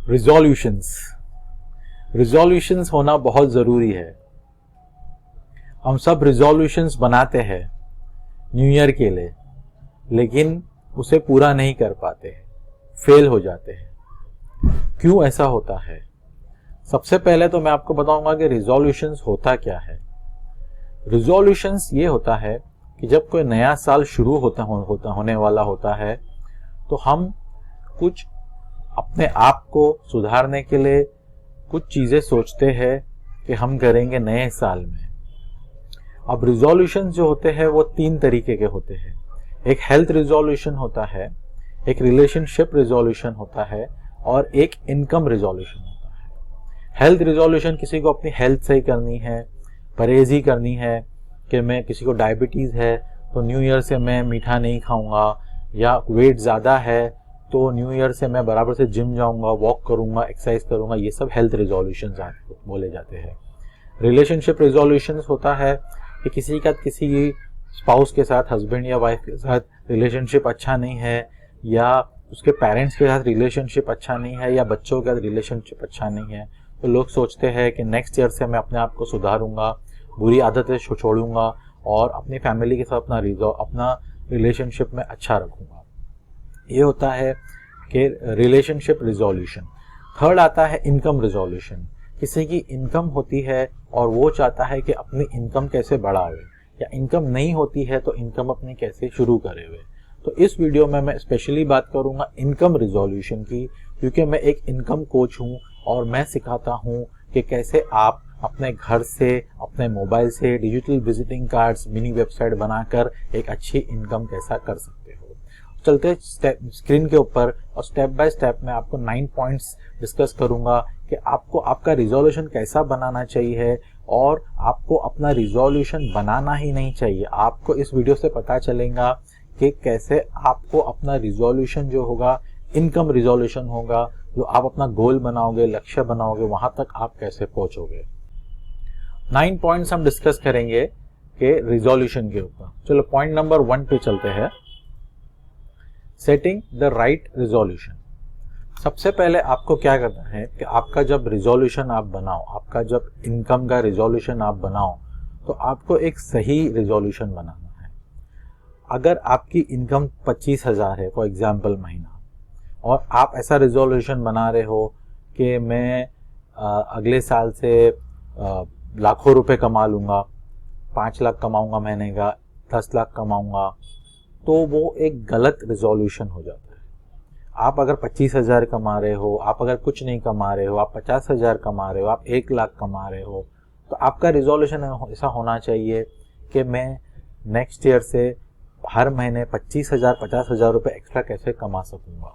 Resolutions होना बहुत ज़रूरी है। हम सब रिजोल्यूशंस बनाते हैं न्यू ईयर के लिए, लेकिन उसे पूरा नहीं कर पाते, फेल हो जाते हैं। क्यों ऐसा होता है? सबसे पहले तो मैं आपको बताऊंगा कि रिजोल्यूशंस होता क्या है। रिजोल्यूशंस ये होता है कि जब कोई नया साल शुरू होने वाला होता है, तो हम कुछ अपने आप को सुधारने के लिए कुछ चीज़ें सोचते हैं कि हम करेंगे नए साल में। अब रिजोल्यूशन जो होते हैं वो 3 तरीके के होते हैं। एक हेल्थ रिजोल्यूशन होता है, एक रिलेशनशिप रिजोल्यूशन होता है और एक इनकम रिजोल्यूशन होता है। हेल्थ रिजोल्यूशन किसी को अपनी हेल्थ सही करनी है, परहेजी करनी है कि मैं किसी को डायबिटीज़ है तो न्यू ईयर से मैं मीठा नहीं खाऊंगा, या वेट ज़्यादा है तो न्यू ईयर से मैं बराबर से जिम जाऊंगा, वॉक करूंगा, एक्सरसाइज करूंगा। ये सब हेल्थ रिजोल्यूशन बोले जाते हैं। रिलेशनशिप रिजोल्यूशन होता है कि किसी स्पाउस के साथ, हस्बैंड या वाइफ के साथ रिलेशनशिप अच्छा नहीं है, या उसके पेरेंट्स के साथ रिलेशनशिप अच्छा नहीं है, या बच्चों के साथ रिलेशनशिप अच्छा नहीं है, तो लोग सोचते हैं कि नेक्स्ट ईयर से मैं अपने आप को सुधारूंगा, बुरी आदतें छोड़ूंगा और अपनी फैमिली के साथ अपना रिलेशनशिप में अच्छा रखूंगा। ये होता है कि रिलेशनशिप रिजोल्यूशन। थर्ड आता है इनकम रिजोल्यूशन। किसी की इनकम होती है और वो चाहता है कि अपनी इनकम कैसे बढ़ावे, या इनकम नहीं होती है तो इनकम अपनी कैसे शुरू करे हुए। तो इस वीडियो में मैं स्पेशली बात करूंगा इनकम रिजोल्यूशन की, क्योंकि मैं एक इनकम कोच हूं और मैं सिखाता हूं कि कैसे आप अपने घर से, अपने मोबाइल से digital visiting cards, mini website बनाकर एक अच्छी इनकम कैसा कर सकते हो। चलते स्क्रीन के ऊपर और स्टेप बाय स्टेप मैं आपको 9 पॉइंट्स डिस्कस करूंगा कि आपको आपका रिजोल्यूशन कैसा बनाना चाहिए, और आपको अपना रिजोल्यूशन बनाना ही नहीं चाहिए। आपको इस वीडियो से पता चलेगा कि कैसे आपको अपना रिजोल्यूशन जो होगा इनकम रिजोल्यूशन होगा, जो आप अपना गोल बनाओगे, लक्ष्य बनाओगे, वहां तक आप कैसे पहुंचोगे। 9 पॉइंट्स हम डिस्कस करेंगे कि रिजोल्यूशन के ऊपर। चलो पॉइंट नंबर 1 पे चलते हैं। Setting the right resolution. सबसे पहले आपको क्या करना है कि आपका जब रिजोल्यूशन आप बनाओ, आपका जब इनकम का रिजोल्यूशन आप बनाओ, तो आपको एक सही रिजोल्यूशन बनाना है। अगर आपकी इनकम 25,000 है फॉर एग्जाम्पल महीना, और आप ऐसा रिजोल्यूशन बना रहे हो कि मैं अगले साल से लाखों रुपए कमा लूँगा, 5 लाख कमाऊँगा महीने का, 10 लाख कमाऊँगा, तो वो एक गलत रिजोल्यूशन हो जाता है। आप अगर 25,000 कमा रहे हो, आप अगर कुछ नहीं कमा रहे हो, आप 50,000 कमा रहे हो, आप 1 लाख कमा रहे हो, तो आपका रिजोल्यूशन ऐसा होना चाहिए कि मैं नेक्स्ट ईयर से हर महीने 25,000, 50,000 रुपये एक्स्ट्रा कैसे कमा सकूंगा।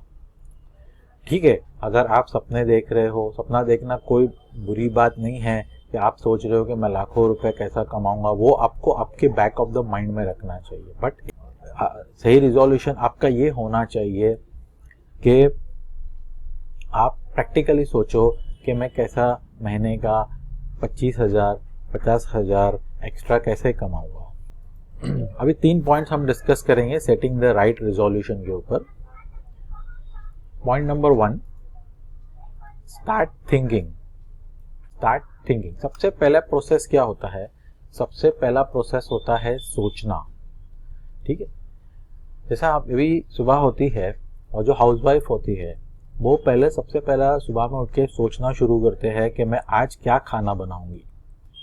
ठीक है, अगर आप सपने देख रहे हो, सपना देखना कोई बुरी बात नहीं है कि आप सोच रहे हो कि मैं लाखों रुपए कैसा कमाऊंगा, वो आपको आपके बैक ऑफ द माइंड में रखना चाहिए। बट सही रिजोल्यूशन आपका ये होना चाहिए कि आप प्रैक्टिकली सोचो कि मैं कैसा महीने का 25,000, 50,000 एक्स्ट्रा कैसे कमाऊंगा। अभी 3 पॉइंट्स हम डिस्कस करेंगे सेटिंग द राइट रिजोल्यूशन के ऊपर। Point number 1, start thinking. सबसे पहला प्रोसेस क्या होता है? सबसे पहला प्रोसेस होता है सोचना। ठीक है, जैसा आप अभी सुबह होती है और जो हाउसवाइफ होती है वो पहले सबसे पहला सुबह में उठ के सोचना शुरू करते हैं कि मैं आज क्या खाना बनाऊंगी।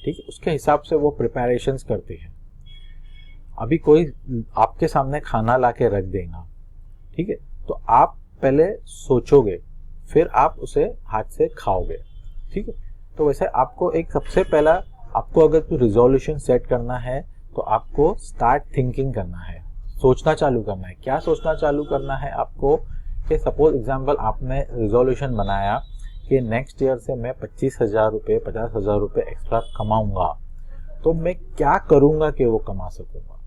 ठीक है, उसके हिसाब से वो प्रिपरेशंस करती है। अभी कोई आपके सामने खाना ला के रख देगा, ठीक है, तो आप पहले सोचोगे, फिर आप उसे हाथ से खाओगे। ठीक है, तो वैसे आपको एक सबसे पहला, आपको अगर कोई रिजोल्यूशन सेट करना है तो आपको स्टार्ट थिंकिंग करना है, सोचना चालू करना है। क्या सोचना चालू करना है आपको कि सपोज एग्जांपल आपने रिजोल्यूशन बनाया कि नेक्स्ट ईयर से मैं 25,000 रुपये, 50,000 रुपये एक्स्ट्रा कमाऊंगा, तो मैं क्या करूंगा कि वो कमा सकूंगा।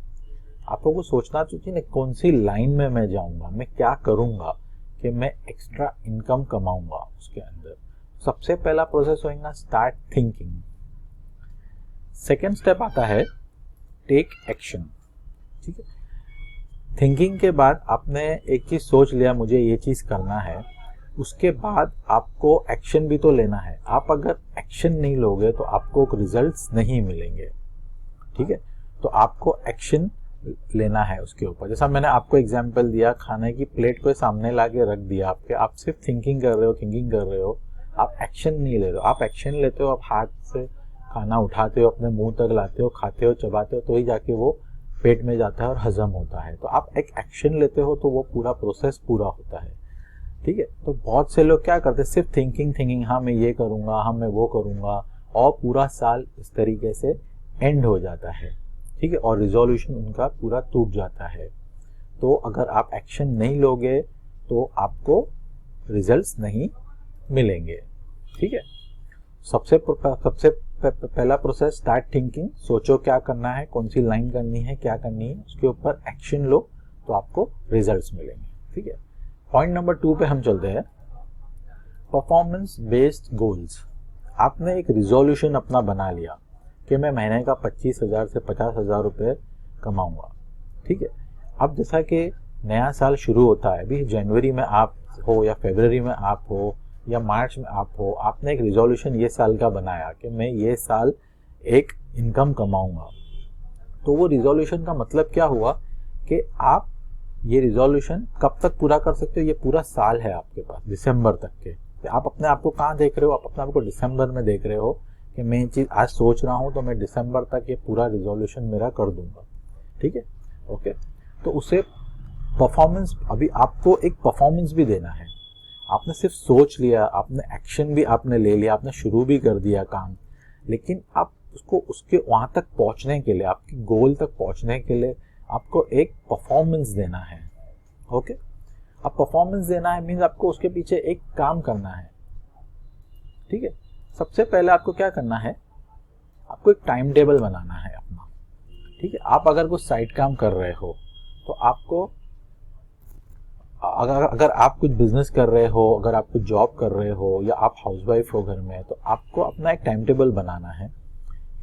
आपको को सोचना चाहिए ना, कौन सी लाइन में मैं जाऊंगा, मैं क्या करूंगा कि मैं एक्स्ट्रा इनकम कमाऊंगा। उसके अंदर सबसे पहला प्रोसेस होगा स्टार्ट थिंकिंग। सेकेंड स्टेप आता है टेक एक्शन। ठीक है, थिंकिंग के बाद आपने एक चीज सोच लिया, मुझे ये चीज करना है, उसके बाद आपको एक्शन भी तो लेना है। आप अगर एक्शन नहीं लोगे तो आपको रिजल्ट्स नहीं मिलेंगे, ठीक है। तो आपको एक्शन लेना है उसके ऊपर। जैसा मैंने आपको एग्जांपल दिया, खाने की प्लेट को सामने ला के रख दिया आपके, आप सिर्फ थिंकिंग कर रहे हो, आप एक्शन नहीं ले रहे हो। आप एक्शन लेते हो, आप हाथ से खाना उठाते हो, अपने मुंह तक लाते हो, खाते हो, चबाते हो, तो ही जाके वो पेट में जाता है और हजम होता है। तो आप एक एक्शन लेते हो तो वो पूरा प्रोसेस पूरा होता है, ठीक है। तो बहुत से लोग क्या करते हैं, सिर्फ थिंकिंग, हाँ मैं ये करूंगा, हाँ मैं वो करूंगा, और पूरा साल इस तरीके से एंड हो जाता है, ठीक है, और रिजोल्यूशन उनका पूरा टूट जाता है। तो अगर आप एक्शन नहीं लोगे तो आपको रिजल्ट्स नहीं मिलेंगे, ठीक है। सबसे पहला प्रोसेस, स्टार्ट थिंकिंग। सोचो क्या करना है, कौन सी लाइन करनी है, क्या करनी है, उसके ऊपर एक्शन लो तो आपको रिजल्ट्स मिलेंगे, ठीक है। पॉइंट नंबर 2 पे हम चलते हैं, परफॉर्मेंस बेस्ड गोल्स। आपने एक रिजोल्यूशन अपना बना लिया कि मैं महीने का 25,000 से 50,000 रुपये कमाऊंगा, ठीक है। अब जैसा कि नया साल शुरू होता है, अभी जनवरी में आप हो या फरवरी में आप हो या मार्च में आप हो, आपने एक रिजोल्यूशन ये साल का बनाया कि मैं ये साल एक इनकम कमाऊंगा। तो वो रिजोल्यूशन का मतलब क्या हुआ कि आप ये रिजोल्यूशन कब तक पूरा कर सकते हो, ये पूरा साल है आपके पास, दिसंबर तक के। आप अपने आप को कहाँ देख रहे हो, आप अपने आप को डिसंबर में देख रहे हो कि मैं ये चीज़ आज सोच रहा हूँ तो मैं दिसंबर तक ये पूरा रिजोल्यूशन मेरा कर दूंगा, ठीक है, ओके। तो उसे परफॉर्मेंस, अभी आपको एक परफॉर्मेंस भी देना है। आपने सिर्फ सोच लिया, आपने एक्शन भी आपने ले लिया, आपने शुरू भी कर दिया काम, लेकिन आप उसको उसके वहाँ तक पहुँचने के लिए, आपके गोल तक पहुँचने के लिए आपको एक परफॉर्मेंस देना है, ओके। अब परफॉर्मेंस देना है मीन्स आपको उसके पीछे एक काम करना है, ठीक है। सबसे पहले आपको क्या करना है, आपको एक टाइम टेबल बनाना है अपना, ठीक है। आप अगर कुछ साइड काम कर रहे हो तो आपको, अगर आप कुछ बिजनेस कर रहे हो, अगर आप कुछ जॉब कर रहे हो, या आप हाउसवाइफ हो घर में, तो आपको अपना एक टाइम टेबल बनाना है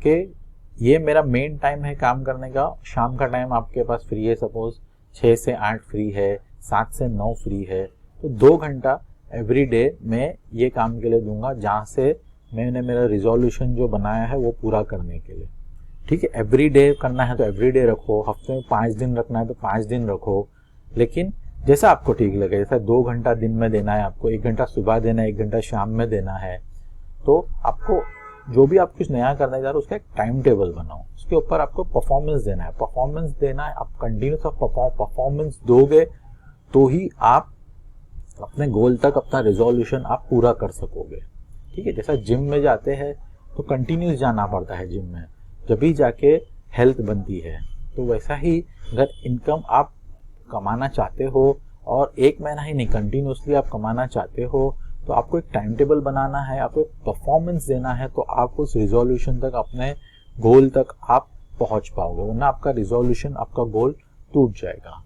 कि ये मेरा मेन टाइम है काम करने का। शाम का टाइम आपके पास फ्री है, सपोज 6 से 8 फ्री है, 7 से 9 फ्री है, तो 2 घंटा एवरी डे मैं ये काम के लिए दूंगा, जहाँ से मैंने मेरा रिजोल्यूशन जो बनाया है वो पूरा करने के लिए, ठीक है। एवरी डे करना है तो एवरी डे रखो, हफ्ते में 5 दिन रखना है तो 5 दिन रखो, लेकिन जैसा आपको ठीक लगे। जैसा 2 घंटा दिन में देना है आपको, 1 घंटा सुबह देना है, 1 घंटा शाम में देना है, तो आपको जो भी आप कुछ नया करने जा रहे हो उसका एक टाइम टेबल बनाओ, उसके ऊपर आपको परफॉर्मेंस देना है। परफॉर्मेंस देना है, आप कंटिन्यूस परफॉर्मेंस दोगे तो ही आप अपने गोल तक अपना रिजोल्यूशन आप पूरा कर सकोगे, ठीक है। जैसा जिम में जाते हैं तो कंटिन्यूस जाना पड़ता है जिम में, जब भी जाके हेल्थ बनती है, तो वैसा ही अगर इनकम आप कमाना चाहते हो और 1 महीना ही नहीं, कंटिन्यूसली आप कमाना चाहते हो, तो आपको एक टाइम टेबल बनाना है, आपको एक परफॉर्मेंस देना है, तो आप उस रिजोल्यूशन तक, अपने गोल तक आप पहुंच पाओगे, वरना आपका रिजोल्यूशन, आपका गोल टूट जाएगा।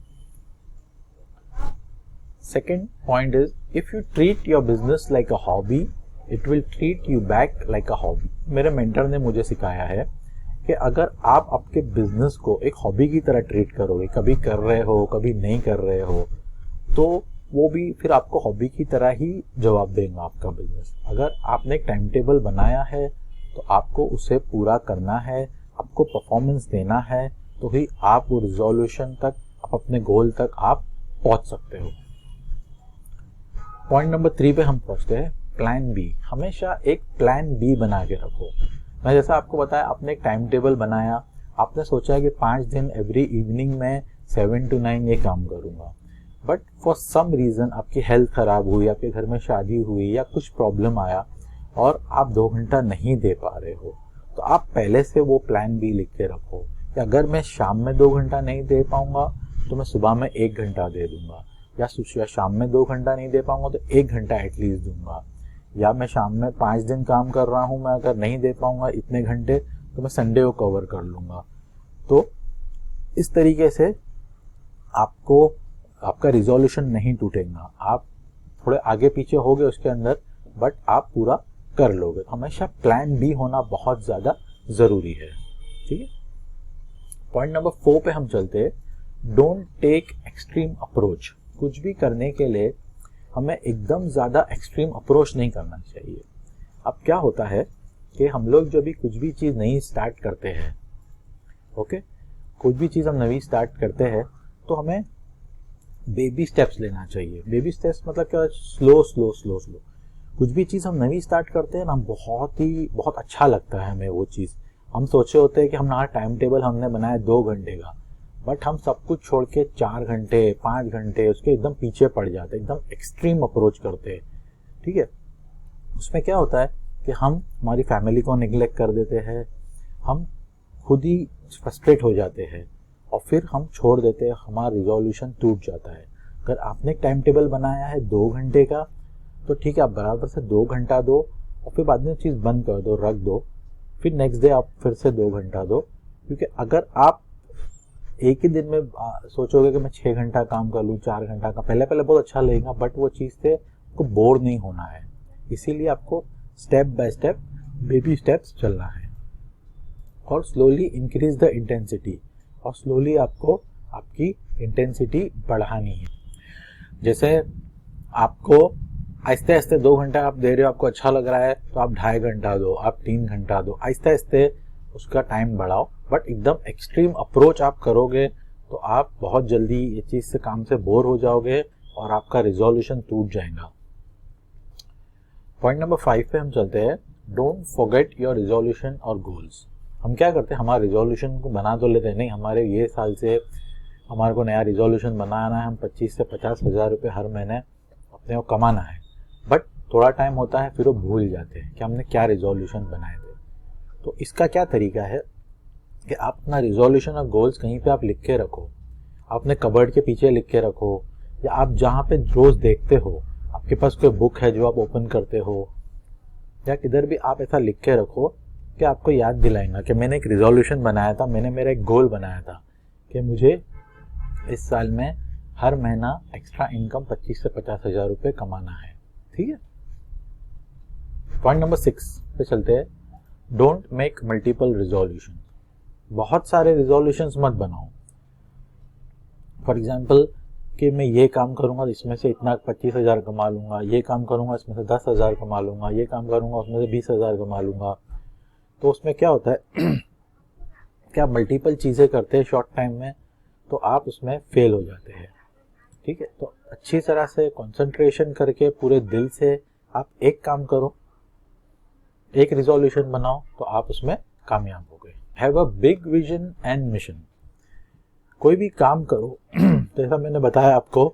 Second point is, if you treat your business like a hobby, it will treat you back like a hobby. मेरे मेंटर ने मुझे सिखाया है कि अगर आप आपके बिजनेस को एक हॉबी की तरह ट्रीट करोगे, कभी कर रहे हो कभी नहीं कर रहे हो, तो वो भी फिर आपको हॉबी की तरह ही जवाब देगा आपका बिजनेस। अगर आपने एक टाइम टेबल बनाया है तो आपको उसे पूरा करना है, आपको परफॉर्मेंस देना है, तो ही आप वो रिजोल्यूशन तक, आप अपने गोल तक आप पहुंच सकते हो। पॉइंट नंबर 3 पे हम पहुंचते हैं, प्लान बी। हमेशा एक प्लान बी बना के रखो। मैं जैसा आपको बताया, आपने एक टाइम टेबल बनाया, आपने सोचा है कि 5 दिन एवरी इवनिंग में 7 to 9 ये काम करूंगा, बट फॉर सम रीज़न आपकी हेल्थ खराब हुई, आपके घर में शादी हुई या कुछ प्रॉब्लम आया और आप 2 घंटा नहीं दे पा रहे हो, तो आप पहले से वो प्लान बी लिख के रखो कि अगर मैं शाम में 2 घंटा नहीं दे पाऊंगा तो मैं सुबह में 1 घंटा दे दूंगा, या शाम में 2 घंटा नहीं दे पाऊंगा तो 1 घंटा एटलीस्ट दूंगा, या मैं शाम में 5 दिन काम कर रहा हूं, मैं अगर नहीं दे पाऊंगा इतने घंटे तो मैं संडे को कवर कर लूंगा। तो इस तरीके से आपको, आपका रिजोल्यूशन नहीं टूटेगा, आप थोड़े आगे पीछे हो गए उसके अंदर, बट आप पूरा कर लोगे। हमेशा प्लान बी होना बहुत ज्यादा जरूरी है, ठीक है। पॉइंट नंबर 4 पे हम चलते हैं, डोंट टेक एक्सट्रीम अप्रोच। कुछ भी करने के लिए हमें एकदम ज़्यादा एक्सट्रीम अप्रोच नहीं करना चाहिए। अब क्या होता है कि हम लोग जो भी कुछ भी चीज़ नई स्टार्ट करते हैं, ओके, कुछ भी चीज़ हम नई स्टार्ट करते हैं तो हमें बेबी स्टेप्स लेना चाहिए। बेबी स्टेप्स मतलब क्या, स्लो स्लो स्लो स्लो। कुछ भी चीज़ हम नई स्टार्ट करते हैं ना, बहुत अच्छा लगता है हमें वो चीज़। हम सोचे होते हैं कि हमारा टाइम टेबल हमने बनाया 2 घंटे का, बट हम सब कुछ छोड़ के 4 घंटे 5 घंटे उसके एकदम पीछे पड़ जाते हैं, एकदम एक्सट्रीम अप्रोच करते हैं। ठीक है, उसमें क्या होता है कि हम हमारी फैमिली को निगलेक्ट कर देते हैं, हम खुद ही फ्रस्ट्रेट हो जाते हैं और फिर हम छोड़ देते हैं, हमारा रिजोल्यूशन टूट जाता है। अगर आपने एक टाइम टेबल बनाया है 2 घंटे का, तो ठीक है, आप बराबर से 2 घंटा दो और फिर बाद में चीज़ बंद कर दो, रख दो, फिर नेक्स्ट डे आप फिर से 2 घंटा दो। क्योंकि अगर आप एक ही दिन में सोचोगे कि मैं 6 घंटा काम कर लूँ, 4 घंटा का, पहले पहले बहुत अच्छा लगेगा, बट वो चीज़ से आपको बोर नहीं होना है। इसीलिए आपको step by step, baby steps चलना है और स्लोली इंक्रीज द इंटेंसिटी, और स्लोली आपको आपकी इंटेंसिटी बढ़ानी है। जैसे आपको आहिस्ते आहिस्ते 2 घंटा आप दे रहे हो, आपको अच्छा लग रहा है, तो आप 2.5 घंटा दो, आप 3 घंटा दो, आहिस्ते आहिस्ते उसका टाइम बढ़ाओ। बट एकदम एक्सट्रीम अप्रोच आप करोगे तो आप बहुत जल्दी ये चीज़ से, काम से बोर हो जाओगे और आपका रिजोल्यूशन टूट जाएगा। पॉइंट नंबर 5 पे हम चलते हैं। डोंट फॉरगेट योर रिजोल्यूशन और गोल्स। हम क्या करते हैं, हमारे रिजोल्यूशन को बना तो लेते हैं, नहीं हमारे ये साल से हमारे को नया रिजोल्यूशन बनाना है, हम 25 से 50 हज़ार रुपये हर महीने अपने को कमाना है। बट थोड़ा टाइम होता है फिर वो भूल जाते हैं कि हमने क्या रिजोल्यूशन बनाए थे। तो इसका क्या तरीका है कि आप अपना रिजोल्यूशन और गोल्स कहीं पे आप लिख के रखो, अपने कबर्ड के पीछे लिख के रखो, या आप जहाँ पे रोज देखते हो, आपके पास कोई बुक है जो आप ओपन करते हो, या किधर भी आप ऐसा लिख के रखो कि आपको याद दिलाएगा कि मैंने एक रिजोल्यूशन बनाया था, मैंने मेरा एक गोल बनाया था कि मुझे इस साल में हर महीना एक्स्ट्रा इनकम 25 से 50 हज़ार रुपये कमाना है। ठीक है, पॉइंट नंबर 6 पे चलते हैं। Don't make multiple resolution. बहुत सारे रिजोल्यूशंस मत बनाओ। फॉर एग्जाम्पल कि मैं ये काम करूंगा इसमें से इतना 25 हज़ार कमा लूंगा, ये काम करूंगा इसमें से 10 हज़ार कमा लूंगा, ये काम करूंगा उसमें से 20 हज़ार कमा लूंगा। तो उसमें क्या होता है कि आप मल्टीपल चीज़ें करते हैं शॉर्ट टाइम में, तो आप उसमें फेल हो जाते हैं। ठीक है, तो अच्छी तरह से कंसंट्रेशन करके पूरे दिल से आप एक काम करो, एक रिजोल्यूशन बनाओ, तो आप उसमें कामयाब हो गए। Have a big vision and mission. कोई भी काम करो जैसा मैंने बताया आपको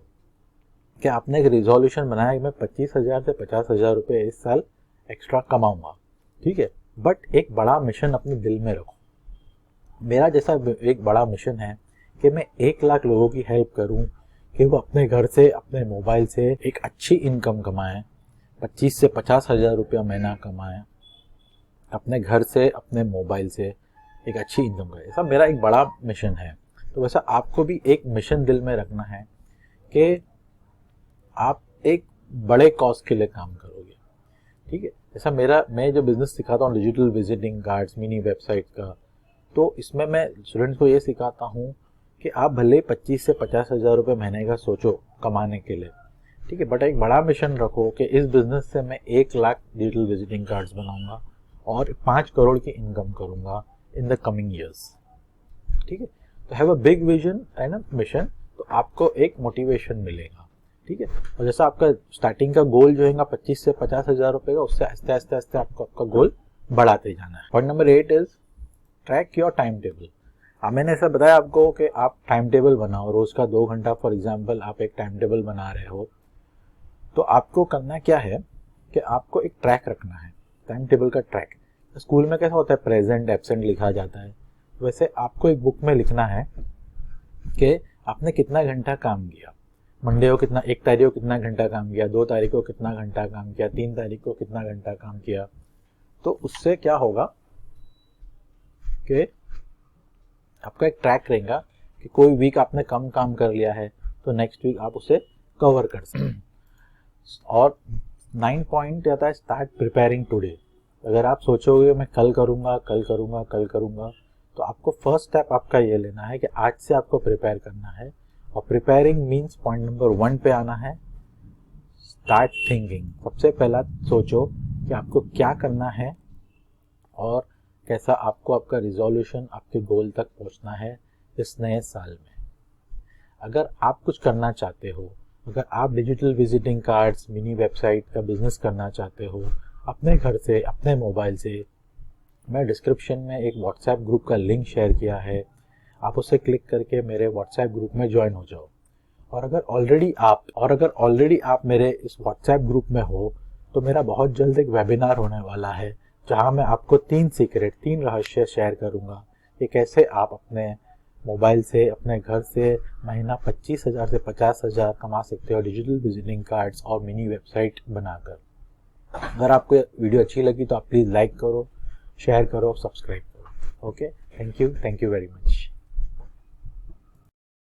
कि आपने एक रिजोल्यूशन बनाया कि मैं 25 हज़ार से 50 हज़ार रुपये इस साल एक्स्ट्रा कमाऊंगा। ठीक है, बट एक बड़ा मिशन अपने दिल में रखो। मेरा जैसा एक बड़ा मिशन है कि मैं 1 लाख लोगों की हेल्प करूं कि वो अपने घर से, अपने मोबाइल से एक अच्छी इनकम कमाएं, 25 से 50 हज़ार रुपया महीना कमाएं, अपने घर से, अपने मोबाइल से एक अच्छी इनकम करें। ऐसा मेरा एक बड़ा मिशन है। तो वैसा आपको भी एक मिशन दिल में रखना है कि आप एक बड़े कॉज के लिए काम करोगे। ठीक है, जैसा मैं जो बिजनेस सिखाता हूँ, digital visiting cards, mini website का, तो इसमें मैं स्टूडेंट्स को ये सिखाता हूँ कि आप भले 25 से 50 हज़ार रुपये महीने का सोचो कमाने के लिए, ठीक है, बट एक बड़ा मिशन रखो कि इस बिजनेस से मैं 1 लाख डिजिटल विजिटिंग कार्ड्स बनाऊंगा और 5 करोड़ की इनकम करूंगा इन द कमिंग ईयर्स। ठीक है, तो have a big vision and a mission, तो आपको एक मोटिवेशन मिलेगा। ठीक है, और जैसा आपका स्टार्टिंग का गोल जो है 25 से 50 हज़ार रुपये का, उससे आस्ते आस्ते आस्ते आपको आपका गोल बढ़ाते जाना है। Point number 8 is track your time table. मैंने ऐसा बताया आपको कि आप टाइम टेबल बनाओ, रोज का 2 घंटा फॉर एग्जाम्पल आप एक टाइम टेबल बना रहे हो, तो आपको करना क्या है कि आपको एक ट्रैक रखना है, टाइम टेबल का ट्रैक। स्कूल में कैसा होता है, प्रेजेंट एब्सेंट लिखा जाता है, वैसे आपको एक बुक में लिखना है कि आपने कितना घंटा काम किया, मंडे को कितना, 1 तारीख को कितना घंटा काम किया, 2 तारीख को कितना घंटा काम किया, 3 तारीख को कितना घंटा काम किया। तो उससे क्या होगा कि आपका एक ट्रैक रहेगा कि कोई वीक आपने कम काम कर लिया है तो नेक्स्ट वीक आप उसे कवर कर सकते। और 9 पॉइंट आता है, स्टार्ट प्रिपेयरिंग टुडे। अगर आप सोचोगे मैं कल करूँगा कल करूँगा कल करूँगा, तो आपको फर्स्ट स्टेप आपका ये लेना है कि आज से आपको प्रिपेयर करना है। और प्रिपेयरिंग मीन्स पॉइंट नंबर 1 पे आना है, स्टार्ट थिंकिंग। सबसे पहला सोचो कि आपको क्या करना है और कैसा आपको आपका रिजोल्यूशन, आपके गोल तक पहुंचना है इस नए साल में। अगर आप कुछ करना चाहते हो, अगर आप digital visiting cards, mini website का बिजनेस करना चाहते हो अपने घर से, अपने मोबाइल से, मैं डिस्क्रिप्शन में एक व्हाट्सएप ग्रुप का लिंक शेयर किया है, आप उसे क्लिक करके मेरे व्हाट्सएप ग्रुप में ज्वाइन हो जाओ। और अगर ऑलरेडी आप मेरे इस व्हाट्सएप ग्रुप में हो तो मेरा बहुत जल्द एक वेबिनार होने वाला है जहां मैं आपको 3 रहस्य शेयर करूंगा कि कैसे आप अपने मोबाइल से, अपने घर से महीना 25,000 से 50,000 कमा सकते हो डिजिटल विजिटिंग कार्ड्स और मिनी वेबसाइट बनाकर। अगर आपको वीडियो अच्छी लगी तो आप प्लीज़ लाइक करो, शेयर करो, सब्सक्राइब करो। Okay, thank you very much.